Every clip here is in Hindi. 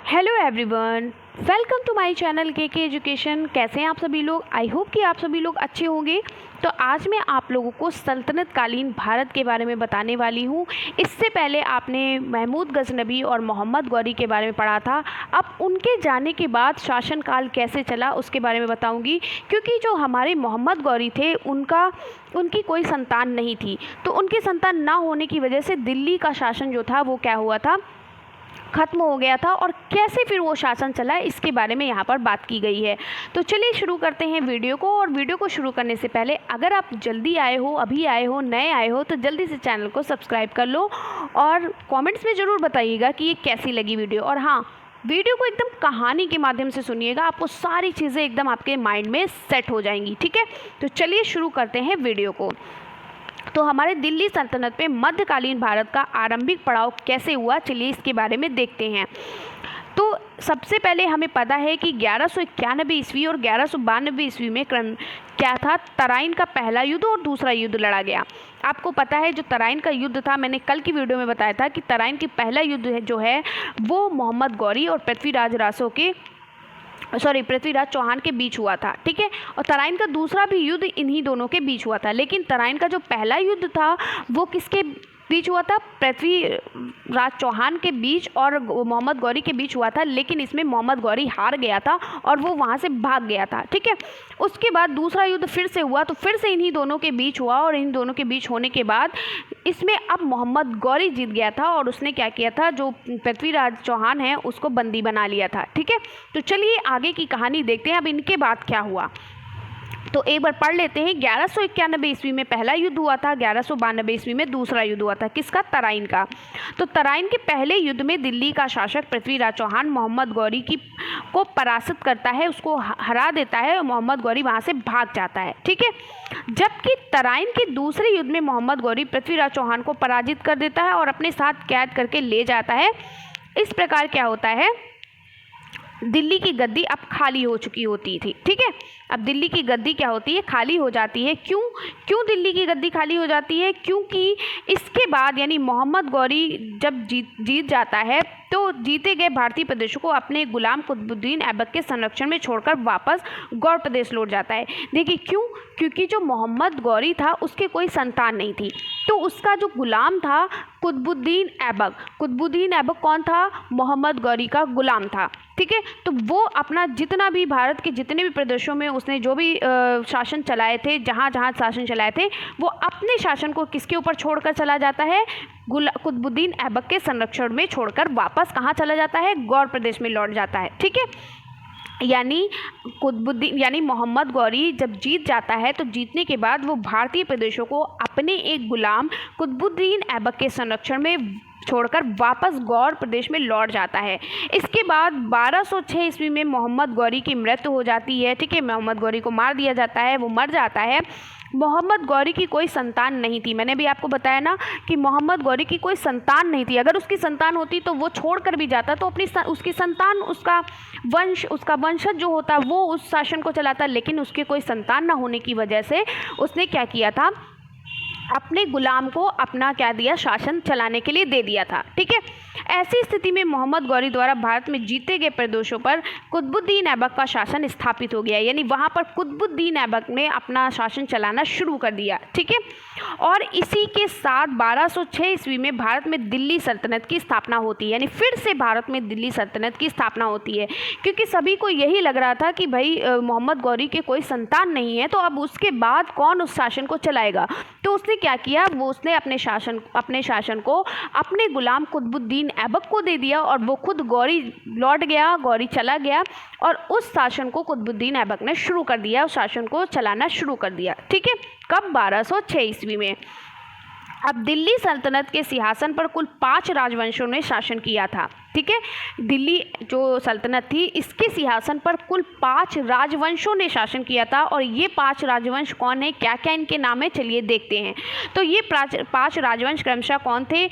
Hello everyone, welcome to my channel K education. कैसे हैं आप सभी लोग? आई होप कि आप सभी लोग अच्छे होंगे। तो आज मैं आप लोगों को सल्तनत कालीन भारत के बारे में बताने वाली हूँ। इससे पहले आपने महमूद गजनबी और मोहम्मद गौरी के बारे में पढ़ा था। अब उनके जाने के बाद शासनकाल कैसे चला उसके बारे में बताऊँगी, क्योंकि जो हमारे मोहम्मद गौरी थे उनकी कोई संतान नहीं थी। तो उनकी संतान ना होने की वजह से दिल्ली का शासन जो था वो क्या हुआ था, ख़त्म हो गया था। और कैसे फिर वो शासन चला इसके बारे में यहाँ पर बात की गई है। तो चलिए शुरू करते हैं वीडियो को। और वीडियो को शुरू करने से पहले अगर आप जल्दी आए हो, अभी आए हो, नए आए हो, तो जल्दी से चैनल को सब्सक्राइब कर लो और कमेंट्स में ज़रूर बताइएगा कि ये कैसी लगी वीडियो। और हाँ, वीडियो को एकदम कहानी के माध्यम से सुनिएगा, आपको सारी चीज़ें एकदम आपके माइंड में सेट हो जाएंगी। ठीक है, तो चलिए शुरू करते हैं वीडियो को। तो हमारे दिल्ली सल्तनत पे मध्यकालीन भारत का आरंभिक पड़ाव कैसे हुआ, चलिए इसके बारे में देखते हैं। तो सबसे पहले हमें पता है कि 1191 ईस्वी और 1192 ईस्वी में क्या था, तराइन का पहला युद्ध और दूसरा युद्ध लड़ा गया। आपको पता है जो तराइन का युद्ध था, मैंने कल की वीडियो में बताया था कि तराइन की पहला युद्ध जो है वो मोहम्मद गौरी और पृथ्वीराज चौहान के बीच हुआ था। ठीक है, और तराइन का दूसरा भी युद्ध इन्हीं दोनों के बीच हुआ था। लेकिन तराइन का जो पहला युद्ध था वो किसके बीच हुआ था? पृथ्वीराज चौहान के बीच और मोहम्मद गौरी के बीच हुआ था। लेकिन इसमें मोहम्मद गौरी हार गया था और वो वहाँ से भाग गया था। ठीक है, उसके बाद दूसरा युद्ध फिर से हुआ, तो फिर से इन्हीं दोनों के बीच हुआ। और इन दोनों के बीच होने के बाद इसमें अब मोहम्मद गौरी जीत गया था और उसने क्या किया था, जो पृथ्वीराज चौहान है उसको बंदी बना लिया था। ठीक है, तो चलिए आगे की कहानी देखते हैं अब इनके बाद क्या हुआ। तो एक बार पढ़ लेते हैं। 1191 ईस्वी में पहला युद्ध हुआ था, 1192 ईस्वी में दूसरा युद्ध हुआ था। किसका? तराइन का। तो तराइन के पहले युद्ध में दिल्ली का शासक पृथ्वीराज चौहान मोहम्मद गौरी को पराजित करता है, उसको हरा देता है और मोहम्मद गौरी वहाँ से भाग जाता है। ठीक है, जबकि तराइन के दूसरे युद्ध में मोहम्मद गौरी पृथ्वीराज चौहान को पराजित कर देता है और अपने साथ कैद करके ले जाता है। इस प्रकार क्या होता है, दिल्ली की गद्दी अब खाली हो चुकी होती थी। ठीक है, अब दिल्ली की गद्दी क्या होती है, खाली हो जाती है। क्यों दिल्ली की गद्दी खाली हो जाती है? क्योंकि इसके बाद यानी मोहम्मद गौरी जब जीत जाता है तो जीते गए भारतीय प्रदेशों को अपने गुलाम कुतुबुद्दीन ऐबक के संरक्षण में छोड़कर वापस गौड़ प्रदेश लौट जाता है। देखिए क्योंकि जो मोहम्मद गौरी था उसके कोई संतान नहीं थी, तो उसका जो गुलाम था कुतुबुद्दीन ऐबक कौन था? मोहम्मद गौरी का गुलाम था। ठीक है, तो वो अपना जितना भी भारत के जितने भी प्रदेशों में उसने जो भी शासन चलाए थे, जहाँ शासन चलाए थे, वो अपने शासन को किसके ऊपर छोड़कर चला जाता है? कुतुबुद्दीन ऐबक के संरक्षण में छोड़कर वापस कहाँ चला जाता है? गौड़ प्रदेश में लौट जाता है। ठीक है, यानी मोहम्मद गौरी जब जीत जाता है तो जीतने के बाद वो भारतीय प्रदेशों को अपने एक गुलाम कुतुबुद्दीन ऐबक के संरक्षण में छोड़कर वापस गौड़ प्रदेश में लौट जाता है। इसके बाद 1206 ईस्वी में मोहम्मद गौरी की मृत्यु हो जाती है। ठीक है, मोहम्मद गौरी को मार दिया जाता है, वो मर जाता है। मोहम्मद गौरी की कोई संतान नहीं थी। मैंने भी आपको बताया ना कि मोहम्मद गौरी की कोई संतान नहीं थी। अगर उसकी संतान होती तो वो छोड़ कर भी जाता, तो उसकी संतान, उसका वंशज जो होता वो उस शासन को चलाता। लेकिन उसके कोई संतान ना होने की वजह से उसने क्या किया था, अपने गुलाम को अपना क्या दिया, शासन चलाने के लिए दे दिया था। ठीक है, ऐसी स्थिति में मोहम्मद गौरी द्वारा भारत में जीते गए प्रदेशों पर कुतुबुद्दीन ऐबक का शासन स्थापित हो गया। यानी वहाँ पर कुतुबुद्दीन ऐबक ने अपना शासन चलाना शुरू कर दिया। ठीक है, और इसी के साथ 1206 ईस्वी में भारत में दिल्ली सल्तनत की स्थापना होती है। यानी फिर से भारत में दिल्ली सल्तनत की स्थापना होती है, क्योंकि सभी को यही लग रहा था कि भाई मोहम्मद गौरी के कोई संतान नहीं है, तो अब उसके बाद कौन उस शासन को चलाएगा। तो उसने क्या किया, वो उसने अपने शासन को अपने गुलाम कुतुबुद्दीन ऐबक को दे दिया और वो खुद गौरी लौट गया, गौरी चला गया और उस शासन को कुतुबुद्दीन ऐबक ने शुरू कर दिया, उस शासन को चलाना शुरू कर दिया। ठीक है, कब? 1206 ईस्वी में। अब दिल्ली सल्तनत के सिंहासन पर कुल 5 राजवंशों ने शासन किया था। ठीक है, दिल्ली जो सल्तनत थी इसके सिंहासन पर कुल 5 राजवंशों ने शासन किया था। और ये 5 राजवंश कौन है, क्या क्या इनके नाम है, चलिए देखते हैं। तो ये 5 राजवंश क्रमशः कौन थे?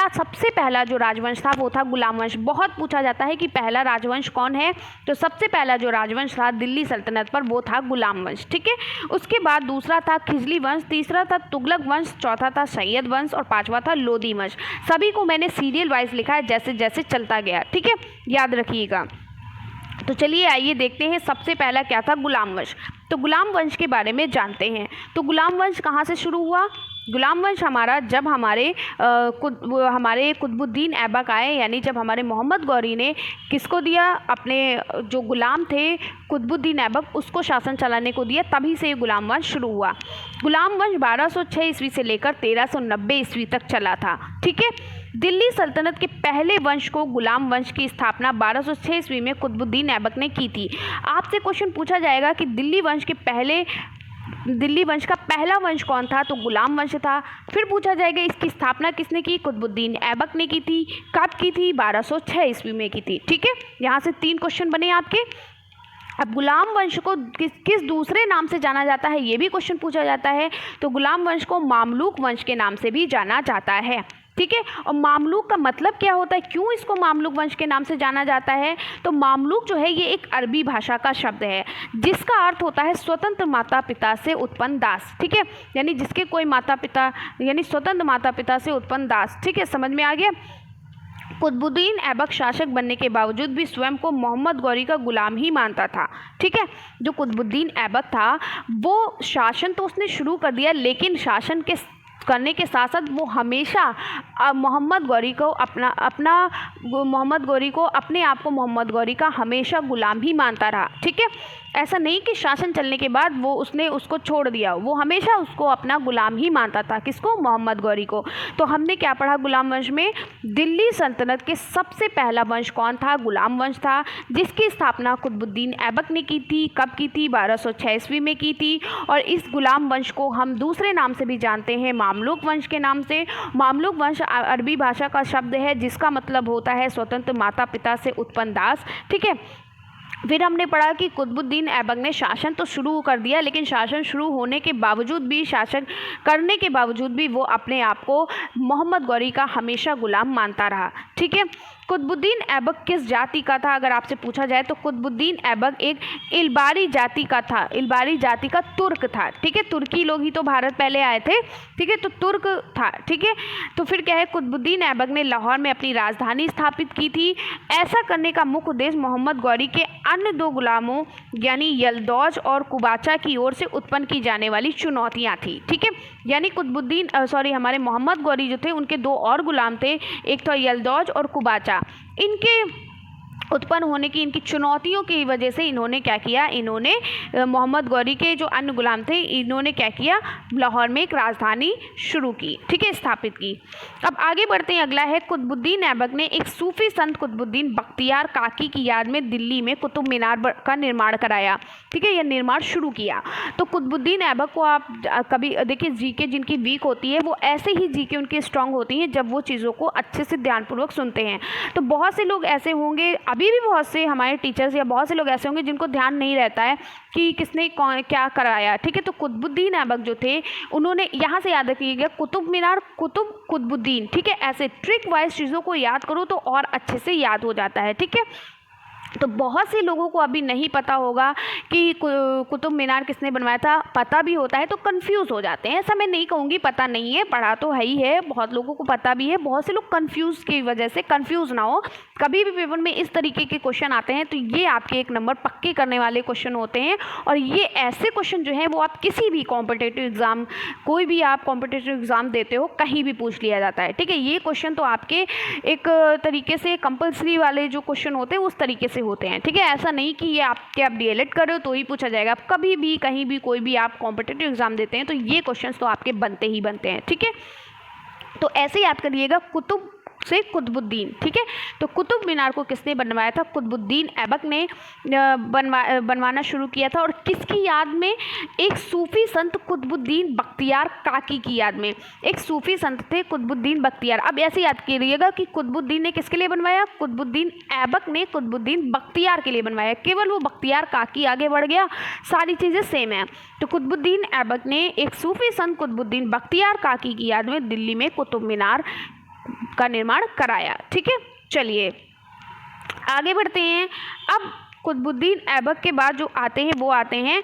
सबसे पहला जो राजवंश था वो था गुलाम वंश। बहुत पूछा जाता है कि पहला राजवंश कौन है, तो सबसे पहला जो राजवंश था दिल्ली सल्तनत पर वो था गुलाम वंश। ठीक है, उसके बाद दूसरा था खिजली वंश, तीसरा था तुगलक वंश, चौथा था सैयद वंश और पांचवा था लोदी वंश। सभी को मैंने सीरियल वाइज लिखा है, जैसे जैसे चलता गया। ठीक है, याद रखिएगा। तो चलिए आइए देखते हैं सबसे पहला क्या था, गुलाम वंश। तो गुलाम वंश के बारे में जानते हैं। तो गुलाम वंश कहाँ से शुरू हुआ? गुलाम वंश हमारा जब हमारे कुतुबुद्दीन ऐबक आए, यानी जब हमारे मोहम्मद गौरी ने किसको दिया, अपने जो गुलाम थे कुतुबुद्दीन ऐबक, उसको शासन चलाने को दिया, तभी से ये गुलाम वंश शुरू हुआ। गुलाम वंश 1206 ईस्वी से लेकर 1390 ईस्वी तक चला था। ठीक है, दिल्ली सल्तनत के पहले वंश को गुलाम वंश की स्थापना 1206 ईस्वी में कुतुबुद्दीन ऐबक ने की थी। आपसे क्वेश्चन पूछा जाएगा कि दिल्ली वंश का पहला वंश कौन था? तो गुलाम वंश था। फिर पूछा जाएगा इसकी स्थापना किसने की? कुतुबुद्दीन ऐबक ने की थी। कब की थी? 1206 ईस्वी में की थी। ठीक है, यहाँ से 3 क्वेश्चन बने आपके। अब गुलाम वंश को किस दूसरे नाम से जाना जाता है, ये भी क्वेश्चन पूछा जाता है। तो गुलाम वंश को मामलूक वंश के नाम से भी जाना जाता है। ठीक है, और मामलूक का मतलब क्या होता है, क्यों इसको मामलूक वंश के नाम से जाना जाता है? तो मामलूक जो है ये एक अरबी भाषा का शब्द है जिसका अर्थ होता है स्वतंत्र माता पिता से उत्पन्न दास। ठीक है, यानी जिसके कोई माता पिता, यानी स्वतंत्र माता पिता से उत्पन्न दास। ठीक है, समझ में आ गया। कुतुबुद्दीन ऐबक शासक बनने के बावजूद भी स्वयं को मोहम्मद गौरी का गुलाम ही मानता था। ठीक है, जो कुतुबुद्दीन ऐबक था वो शासन तो उसने शुरू कर दिया, लेकिन शासन के करने के साथ साथ वो हमेशा मोहम्मद गौरी को अपने आप को मोहम्मद गौरी का हमेशा गुलाम ही मानता रहा। ठीक है, ऐसा नहीं कि शासन चलने के बाद उसने उसको छोड़ दिया, वो हमेशा उसको अपना गुलाम ही मानता था। किसको? मोहम्मद गौरी को। तो हमने क्या पढ़ा गुलाम वंश में? दिल्ली सल्तनत के सबसे पहला वंश कौन था? गुलाम वंश था, जिसकी स्थापना कुतुबुद्दीन ऐबक ने की थी। कब की थी? 1206 ईस्वी में की थी। और इस गुलाम वंश को हम दूसरे नाम से भी जानते हैं, मामलूक वंश के नाम से। मामलूक वंश अरबी भाषा का शब्द है जिसका मतलब होता है स्वतंत्र माता पिता से उत्पन्न दास। ठीक है, फिर हमने पढ़ा कि कुतुबुद्दीन ऐबक ने शासन तो शुरू कर दिया, लेकिन शासन शुरू होने के बावजूद भी, शासन करने के बावजूद भी वो अपने आप को मोहम्मद गौरी का हमेशा गुलाम मानता रहा। ठीक है, कुतुबुद्दीन ऐबक किस जाति का था अगर आपसे पूछा जाए तो कुतुबुद्दीन ऐबक एक इलबारी जाति का था। इलबारी जाति का तुर्क था। ठीक है, तुर्की लोग ही तो भारत पहले आए थे। ठीक है, तो तुर्क था। ठीक है, तो फिर क्या है, कुतुबुद्दीन ऐबक ने लाहौर में अपनी राजधानी स्थापित की थी। ऐसा करने का मुख्य उद्देश्य मोहम्मद गौरी के अन्य 2 गुलामों यानी यलदौज और कुबाचा की ओर से उत्पन्न की जाने वाली चुनौतियाँ थी। ठीक है, यानी हमारे मोहम्मद गौरी जो थे उनके 2 और गुलाम थे, एक तो यलदौज और कुबाचा। इनके उत्पन्न होने की, इनकी चुनौतियों की वजह से इन्होंने क्या किया, इन्होंने मोहम्मद गौरी के जो अन्य गुलाम थे इन्होंने क्या किया, लाहौर में एक राजधानी शुरू की। ठीक है, स्थापित की। अब आगे बढ़ते हैं। अगला है कुतुबुद्दीन ऐबक ने एक सूफी संत कुतुबुद्दीन बख्तियार काकी की याद में दिल्ली में कुतुब मीनार का निर्माण कराया। ठीक है, यह निर्माण शुरू किया। तो कुतुबुद्दीन ऐबक को आप कभी देखिए, जीके जिनकी वीक होती है वो ऐसे ही जीके उनकी स्ट्रांग होती हैं जब वो चीज़ों को अच्छे से ध्यानपूर्वक सुनते हैं। तो बहुत से लोग ऐसे होंगे, अभी भी बहुत से हमारे टीचर्स या बहुत से लोग ऐसे होंगे जिनको ध्यान नहीं रहता है कि किसने क्या कराया। ठीक है, तो कुतुबुद्दीन ऐबक जो थे उन्होंने, यहाँ से याद रखिएगा, कुतुब मीनार, कुतुबुद्दीन। ठीक है, ऐसे ट्रिक वाइज चीज़ों को याद करो तो और अच्छे से याद हो जाता है। ठीक है, तो बहुत से लोगों को अभी नहीं पता होगा कि कुतुब मीनार किसने बनवाया था। पता भी होता है तो कंफ्यूज हो जाते हैं। ऐसा मैं नहीं कहूँगी पता नहीं है, पढ़ा तो है ही है, बहुत लोगों को पता भी है। बहुत से लोग कंफ्यूज की वजह से, कंफ्यूज ना हो, कभी भी पेपर में इस तरीके के क्वेश्चन आते हैं तो ये आपके 1 नंबर पक्के करने वाले क्वेश्चन होते हैं। और ये ऐसे क्वेश्चन जो हैं वो आप किसी भी कॉम्पिटिटिव एग्ज़ाम, कोई भी आप कॉम्पिटिटिव एग्ज़ाम देते हो, कहीं भी पूछ लिया जाता है। ठीक है, ये क्वेश्चन तो आपके एक तरीके से कंपल्सरी वाले जो क्वेश्चन होते हैं उस तरीके से होते हैं। ठीक है, ऐसा नहीं कि ये आप डीएलएड कर रहे हो तो ही पूछा जाएगा। आप कभी भी कहीं भी कोई भी आप कॉम्पिटिटिव एग्जाम देते हैं तो ये क्वेश्चंस तो आपके बनते ही बनते हैं। ठीक है, तो ऐसे याद करिएगा, कुतुब से कुतुबुद्दीन। ठीक है, तो कुतुब मीनार को किसने बनवाया था? कुतुबुद्दीन ऐबक ने बनवाना शुरू किया था। और किसकी याद में? एक सूफी संत कुतुबुद्दीन बख्तियार काकी की याद में। एक सूफी संत थे कुतुबुद्दीन बख्तियार। अब ऐसे याद करिएगा कि कुतुबुद्दीन ने किसके लिए बनवाया? कुतुबुद्दीन ऐबक ने कुतुबुद्दीन बख्तियार के लिए बनवाया। केवल वो बख्तियार काकी आगे बढ़ गया, सारी चीज़ें सेम है। तो कुतुबुद्दीन ऐबक ने एक सूफी संत कुतुबुद्दीन बख्तियार काकी की याद में दिल्ली में कुतुब मीनार का निर्माण कराया। ठीक है, चलिए आगे बढ़ते हैं। अब कुतुबुद्दीन ऐबक के बाद जो आते हैं वो आते हैं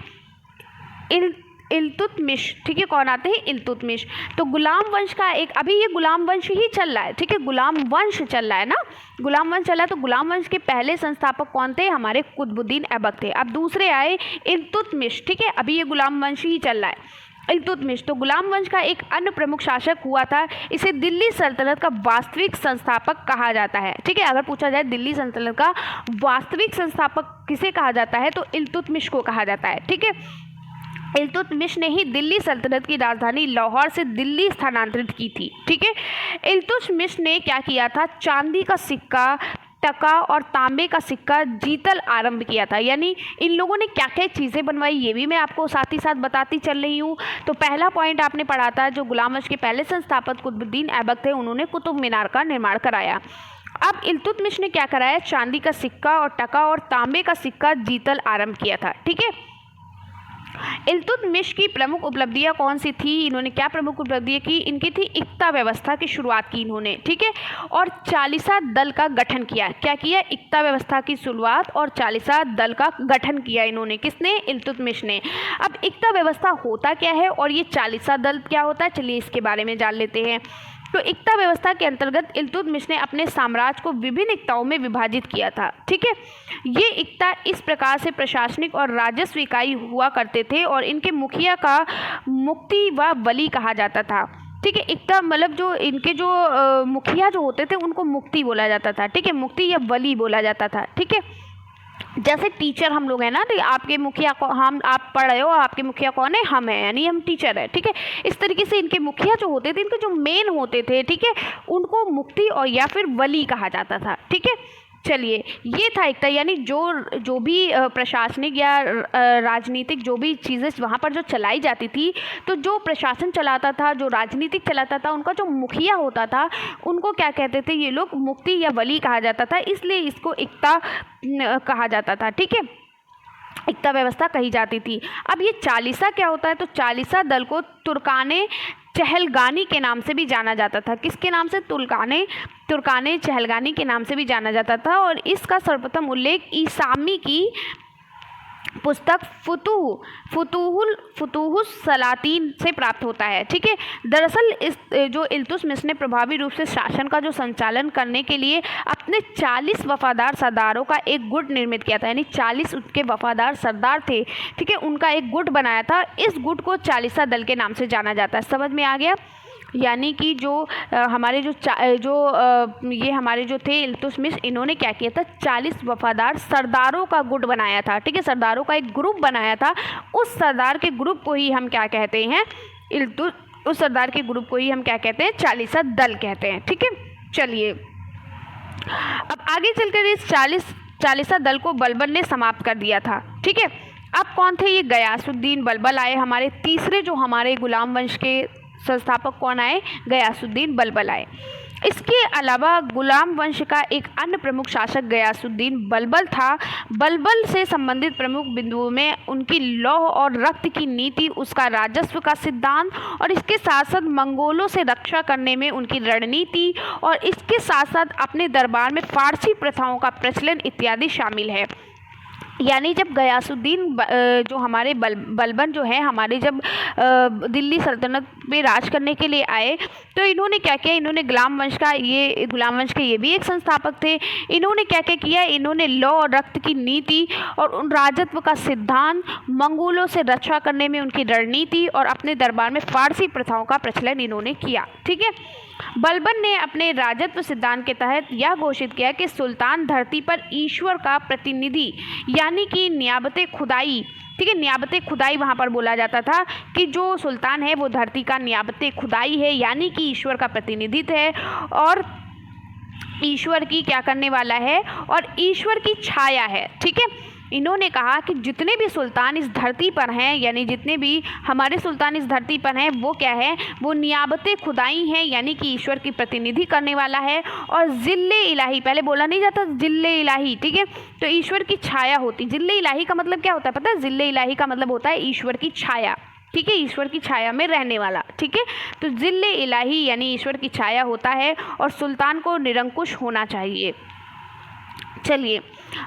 इल्तुतमिश, ठीक है, कौन आते हैं? इल्तुतमिश। तो गुलाम वंश का एक, अभी ये गुलाम वंश ही चल रहा है, ठीक है, गुलाम वंश चल रहा है ना, गुलाम वंश चला। तो गुलाम वंश के पहले संस्थापक कौन थे? हमारे कुतुबुद्दीन ऐबक थे। अब दूसरे आए इल्तुतमिश, ठीक है, अभी ये गुलाम वंश ही चल रहा है, इल्तुतमिश। तो गुलाम वंश का एक अन्य प्रमुख शासक हुआ था, इसे दिल्ली सल्तनत का वास्तविक संस्थापक कहा जाता है, ठीक है। अगर पूछा जाए दिल्ली सल्तनत का वास्तविक संस्थापक किसे कहा जाता है, तो इल्तुतमिश को कहा जाता है, ठीक है। इल्तुतमिश ने ही दिल्ली सल्तनत की राजधानी लाहौर से दिल्ली स्थानांतरित की थी, ठीक है। इल्तुतमिश ने क्या किया था? चांदी का सिक्का, टका और तांबे का सिक्का जीतल आरंभ किया था। यानी इन लोगों ने क्या क्या चीज़ें बनवाई, ये भी मैं आपको साथ ही साथ बताती चल रही हूँ। तो पहला पॉइंट आपने पढ़ा था, जो गुलाम वंश के पहले संस्थापक कुतुबुद्दीन ऐबक थे, उन्होंने कुतुब मीनार का निर्माण कराया। अब इल्तुतमिश ने क्या कराया? चांदी का सिक्का और टका और तांबे का सिक्का जीतल आरंभ किया था, ठीक है। इल्तुतमिश की प्रमुख उपलब्धियां कौन सी थी? इन्होंने क्या प्रमुख उपलब्धियां की? इनकी थी इक्ता व्यवस्था की शुरुआत की इन्होंने, ठीक है, और चालीसा दल का गठन किया। क्या किया? इक्ता व्यवस्था की शुरुआत और चालीसा दल का गठन किया इन्होंने। किसने? इल्तुतमिश ने। अब इक्ता व्यवस्था होता क्या है और ये चालीसा दल क्या होता है, चलिए इसके बारे में जान लेते हैं। तो इक्ता व्यवस्था के अंतर्गत इल्तुतमिश ने अपने साम्राज्य को विभिन्न इक्ताओं में विभाजित किया था, ठीक है। ये इक्ता इस प्रकार से प्रशासनिक और राजस्व इकाई हुआ करते थे और इनके मुखिया का मुक्ति व वली कहा जाता था, ठीक है। इक्ता मतलब जो इनके जो मुखिया जो होते थे उनको मुक्ति बोला जाता था, ठीक है, मुक्ति या वली बोला जाता था, ठीक है। जैसे टीचर हम लोग हैं ना, तो आपके मुखिया को हम, आप पढ़ रहे हो, आपके मुखिया कौन है? हम हैं, यानी हम टीचर है, ठीक है। इस तरीके से इनके मुखिया जो होते थे, इनके जो मेन होते थे, ठीक है, उनको मुक्ति और या फिर वली कहा जाता था, ठीक है। चलिए, ये था एकता, यानी जो भी प्रशासनिक या राजनीतिक जो भी चीज़ें वहाँ पर जो चलाई जाती थी, तो जो प्रशासन चलाता था, जो राजनीतिक चलाता था, उनका जो मुखिया होता था, उनको क्या कहते थे ये लोग? मुक्ति या वली कहा जाता था, इसलिए इसको एकता कहा जाता था, ठीक है, इक्ता व्यवस्था कही जाती थी। अब ये चालीसा क्या होता है? तो चालीसा दल को तुर्काने चहलगानी के नाम से भी जाना जाता था। किसके नाम से? तुर्काने चहलगानी के नाम से भी जाना जाता था। और इसका सर्वप्रथम उल्लेख ईसामी की पुस्तक फुतूहुस सलातीन से प्राप्त होता है, ठीक है। दरअसल इस जो इल्तुतमिश ने प्रभावी रूप से शासन का जो संचालन करने के लिए अपने 40 वफादार सरदारों का एक गुट निर्मित किया था, यानी 40 उसके वफादार सरदार थे, ठीक है, उनका एक गुट बनाया था। इस गुट को चालीसा दल के नाम से जाना जाता है। समझ में आ गया? यानी कि जो हमारे ये हमारे जो थे इल्तुतमिश, इन्होंने क्या किया था? 40 वफादार सरदारों का गुट बनाया था, ठीक है, सरदारों का एक ग्रुप बनाया था। उस सरदार के ग्रुप को ही हम क्या कहते हैं? उस सरदार के ग्रुप को ही हम क्या कहते हैं? चालीसा दल कहते हैं, ठीक है। चलिए, अब आगे चलकर इस चालीसा दल को बलबन ने समाप्त कर दिया था, ठीक है। अब कौन थे ये? गयासुद्दीन बलबल आए हमारे तीसरे, जो हमारे गुलाम वंश के संस्थापक कौन आए? गयासुद्दीन बलबल आए। इसके अलावा गुलाम वंश का एक अन्य प्रमुख शासक गयासुद्दीन बलबल था। बलबल से संबंधित प्रमुख बिंदुओं में उनकी लौह और रक्त की नीति, उसका राजस्व का सिद्धांत और इसके साथ साथ मंगोलों से रक्षा करने में उनकी रणनीति और इसके साथ साथ अपने दरबार में फारसी प्रथाओं का प्रचलन इत्यादि शामिल है। यानी जब गयासुद्दीन जो हमारे बलबन जो है हमारे, जब दिल्ली सल्तनत पे राज करने के लिए आए, तो इन्होंने क्या किया? इन्होंने गुलाम वंश के ये भी एक संस्थापक थे। इन्होंने क्या क्या किया? इन्होंने लौ और रक्त की नीति और उन राजत्व का सिद्धांत, मंगोलों से रक्षा करने में उनकी रणनीति और अपने दरबार में फारसी प्रथाओं का प्रचलन इन्होंने किया, ठीक है। बलबन ने अपने राजत्व सिद्धांत के तहत यह घोषित किया कि सुल्तान धरती पर ईश्वर का प्रतिनिधि, यानी कि नियाबते खुदाई, ठीक है, नियाबते खुदाई वहाँ पर बोला जाता था कि जो सुल्तान है वो धरती का नियाबते खुदाई है, यानी कि ईश्वर का प्रतिनिधित्व है और ईश्वर की क्या करने वाला है? और ईश्वर की छाया है, ठीक है। इन्होंने कहा कि जितने भी सुल्तान इस धरती पर हैं, यानी जितने भी हमारे सुल्तान इस धरती पर हैं, वो क्या है? वो नियाबते खुदाई हैं, यानी कि ईश्वर की प्रतिनिधि करने वाला है। और जिल्ले इलाही, पहले बोला नहीं जाता जिल्ले इलाही, ठीक है, तो ईश्वर की छाया होती। जिल्ले इलाही का मतलब क्या होता है पता है? जिल्ले इलाही का मतलब होता है ईश्वर की छाया, ठीक है, ईश्वर की छाया में रहने वाला, ठीक है। तो जिल्ले इलाही यानी ईश्वर की छाया होता है और सुल्तान को निरंकुश होना चाहिए, चलिए,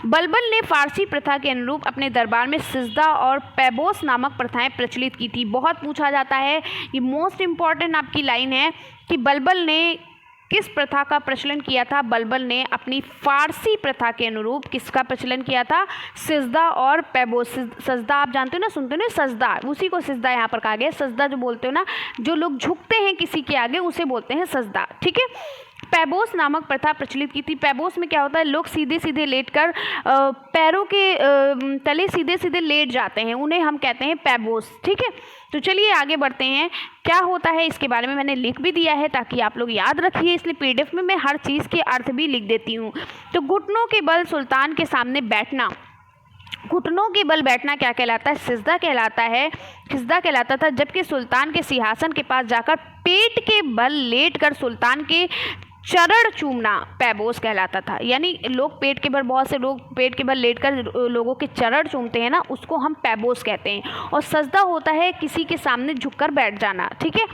बलबन ने फारसी प्रथा के अनुरूप अपने दरबार में सिजदा और पैबोस नामक प्रथाएं प्रचलित की थी। बहुत पूछा जाता है, ये मोस्ट इम्पॉर्टेंट आपकी लाइन है कि बलबन ने किस प्रथा का प्रचलन किया था। बलबन ने अपनी फारसी प्रथा के अनुरूप किसका प्रचलन किया था? सिजदा और पैबोस। सजदा आप जानते हो ना, सुनते हो ना, सजदा, उसी को सिजदा यहाँ पर कहा गया। सजदा जो बोलते हो ना, जो लोग झुकते हैं किसी के आगे, उसे बोलते हैं सजदा। ठीक है। पैबोस नामक प्रथा प्रचलित की थी। पैबोस में क्या होता है, लोग सीधे सीधे लेटकर पैरों के तले सीधे सीधे लेट जाते हैं, उन्हें हम कहते हैं पैबोस। ठीक है। तो चलिए आगे बढ़ते हैं, क्या होता है इसके बारे में मैंने लिख भी दिया है ताकि आप लोग याद रखिए, इसलिए पीडीएफ में मैं हर चीज़ के अर्थ भी लिख देती हूँ। तो घुटनों के बल सुल्तान के सामने बैठना, घुटनों के बल बैठना क्या कहलाता है? सिजदा कहलाता है। सिजदा कहलाता था। जबकि सुल्तान के सिंहासन के पास जाकर पेट के बल लेटकर सुल्तान के चरण चूमना पैबोस कहलाता था। यानी लोग पेट के बल, बहुत से लोग पेट के बल लेटकर लोगों के चरण चूमते हैं ना, उसको हम पैबोस कहते हैं। और सजदा होता है किसी के सामने झुककर बैठ जाना। ठीक है।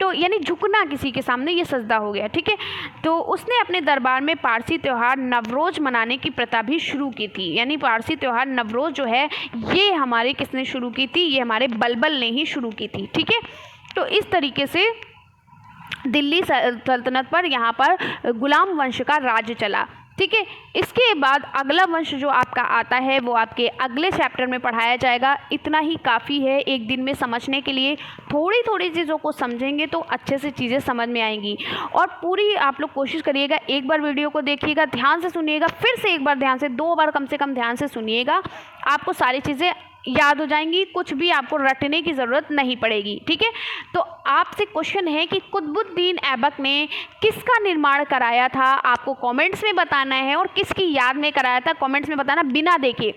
तो यानी झुकना किसी के सामने, ये सजदा हो गया। ठीक है। तो उसने अपने दरबार में पारसी त्यौहार नवरोज़ मनाने की प्रथा भी शुरू की थी। यानी पारसी त्यौहार नवरोज़ जो है, ये हमारे किसने शुरू की थी? ये हमारे बलबल ने ही शुरू की थी। ठीक है। तो इस तरीके से दिल्ली सल्तनत पर यहाँ पर गुलाम वंश का राज्य चला। ठीक है। इसके बाद अगला वंश जो आपका आता है वो आपके अगले चैप्टर में पढ़ाया जाएगा। इतना ही काफ़ी है एक दिन में समझने के लिए। थोड़ी थोड़ी चीज़ों को समझेंगे तो अच्छे से चीज़ें समझ में आएंगी। और पूरी आप लोग कोशिश करिएगा, एक बार वीडियो को देखिएगा, ध्यान से सुनिएगा, फिर से एक बार ध्यान से, 2 बार कम से कम ध्यान से सुनिएगा, आपको सारी चीज़ें याद हो जाएंगी, कुछ भी आपको रटने की ज़रूरत नहीं पड़ेगी। ठीक है। तो आपसे क्वेश्चन है कि कुतुबुद्दीन ऐबक ने किसका निर्माण कराया था? आपको कमेंट्स में बताना है। और किसकी याद में कराया था, कमेंट्स में बताना बिना देखे।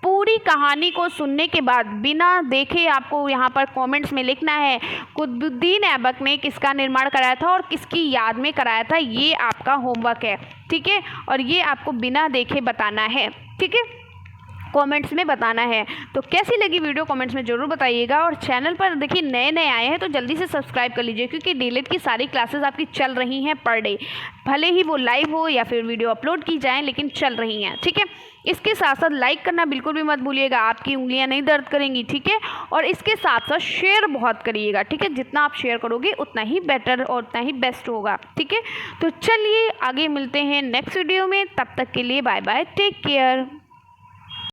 पूरी कहानी को सुनने के बाद बिना देखे आपको यहाँ पर कमेंट्स में लिखना है कुतुबुद्दीन ऐबक ने किसका निर्माण कराया था और किसकी याद में कराया था। ये आपका होमवर्क है। ठीक है। और ये आपको बिना देखे बताना है। ठीक है। कमेंट्स में बताना है। तो कैसी लगी वीडियो कमेंट्स में ज़रूर बताइएगा। और चैनल पर देखिए नए नए आए हैं तो जल्दी से सब्सक्राइब कर लीजिए, क्योंकि डीएलएड की सारी क्लासेस आपकी चल रही हैं पर डे, भले ही वो लाइव हो या फिर वीडियो अपलोड की जाए, लेकिन चल रही हैं। ठीक है। इसके साथ साथ लाइक करना बिल्कुल भी मत भूलिएगा, आपकी उंगलियां नहीं दर्द करेंगी। ठीक है। और इसके साथ साथ शेयर बहुत करिएगा। ठीक है। जितना आप शेयर करोगे उतना ही बेटर और उतना ही बेस्ट होगा। ठीक है। तो चलिए आगे मिलते हैं नेक्स्ट वीडियो में, तब तक के लिए बाय बाय, टेक केयर।